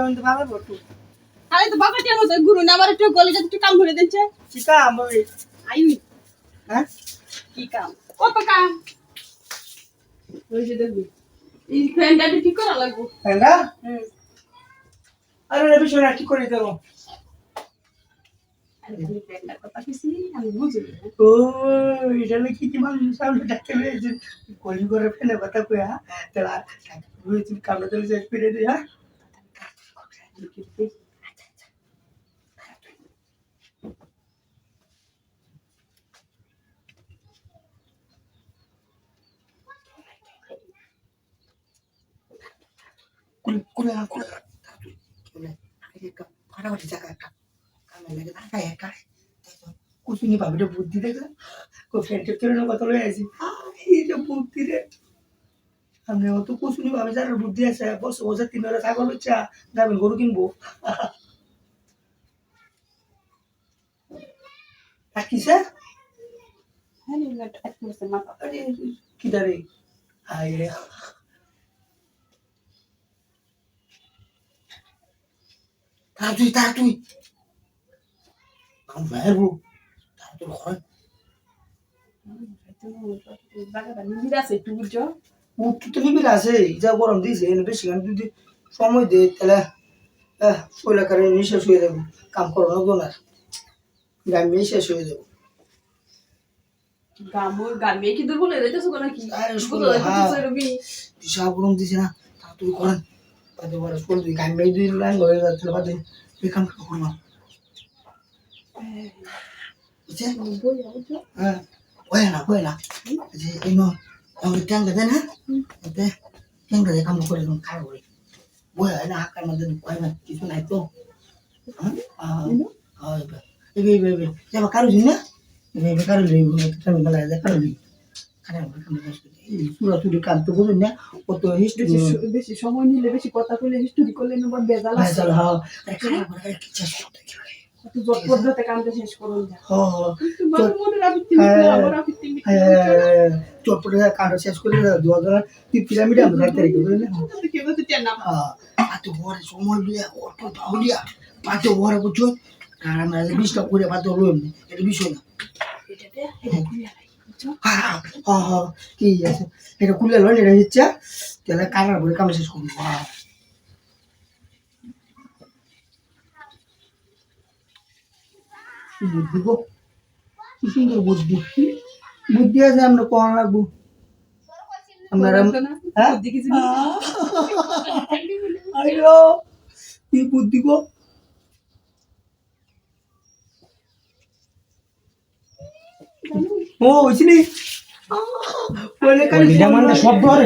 কিন্তু বাবার বটু আরে তো বাবা টিয়া মতো গুরু না আমার একটু গলে যাতে একটু কাম করে দিচ্ছে কি কাম ওই আইনি হ্যাঁ কি কাম কত কাম ওই যে দেখবি এই ফ্যানটা ঠিক করা লাগবে হ্যাঁ হুম আরে রবি শোনা কি করে দেবো আমি ফ্যানটার কথা কিছু আমি বুঝি না ও এটা নাকি কি মানুষ সামনে ডাকতে রয়েছে কলি করে ফেলে কথা কয়া তাহলে তুই কামড়ে চলে যাই ফিরে দে হ্যাঁ কুলে ফাটাফাটি জায়গা একটা কামে লেগে থাকা একা কুসুনি ভাবিটা বুদ্ধি দেখলে ফ্রেন্ডের জন্য কথা লয়ে আছি এই যে বুদ্ধি রে আমি অত কুসুনি ভাবি যার বুদ্ধি আছে বসে বসে 3 বেলা ছাগল বেচা যাবেন গরু কিনবো আর কিসে হ্যাঁ না আচ্ছা মাথা আরে কি দাঁড়ে আয় রে তুই আমি বাইরবো তার তোর ঘর বাগাটা নিবিড় আছে একটু বুঝছো উঠতে তো নিবিড় আছে যা গরম দিয়েছে বেশি গান যদি সময় দে তাহলে শৈলা কারে নিঃশ্বাস হয়ে যাবো কাম করো না গোনার গান শেষ হয়ে যাবো গামে কি দুর্বল হয়ে যাইতেছো নাকি আরে বুঝো রবি বিশাল গরম দিছে না তা তুই করেন বাদে বড় স্কুল তুই গান মেয়ে দুই লাইন হয়ে যাচ্ছে বাদে তুই কাম করো না বুঝছে হ্যাঁ হয় না যে এই নো আমি ট্যাঙ্গা দেন হ্যাঁ এতে ট্যাঙ্গা দিয়ে কাম করে খাই বলে বই হয় না হাকার মধ্যে কয় না কিছু নাই তো হ্যাঁ এই যাবা কারো জি না এই কারো জি আমি বলা যায় কারো জি খারাপ কাম পুরো তুই কাম তো বুঝুন না কত হিস্ট্রি বেশি সময় নিলে বেশি কথা কইলে হিস্টোরি করলে না বেজাল আছে চল হ্যাঁ খারাপ করে কি চাস কত জট পদ্ধতি কামটা শেষ করুন যা হ্যাঁ তোমার মনে রাখতে আবার রাখতে চটপটে কাণ্ড শেষ করে 2000 পিরামিড আমরা ধরতে রেখে বুঝলেন কেউ তো টেন না এত বড় সময় দিয়ে অত দাউলিয়া এত বড় বুঝছো আর আমরা 20টা করে বাদ হলো এমনি এটা বিষয় না এটাতে কি আছে এটা খুলে লন এটা হচ্ছে তাহলে কারার পরে কাম শেষ করবো বুদ্ধি গো কি সুন্দর বুদ্ধি বুদ্ধি আছে আমরা কোন লাগবো আমরা বুদ্ধি কিছু আইলো কি বুদ্ধি গো ও হইছিনি বলে কালি সব ধরে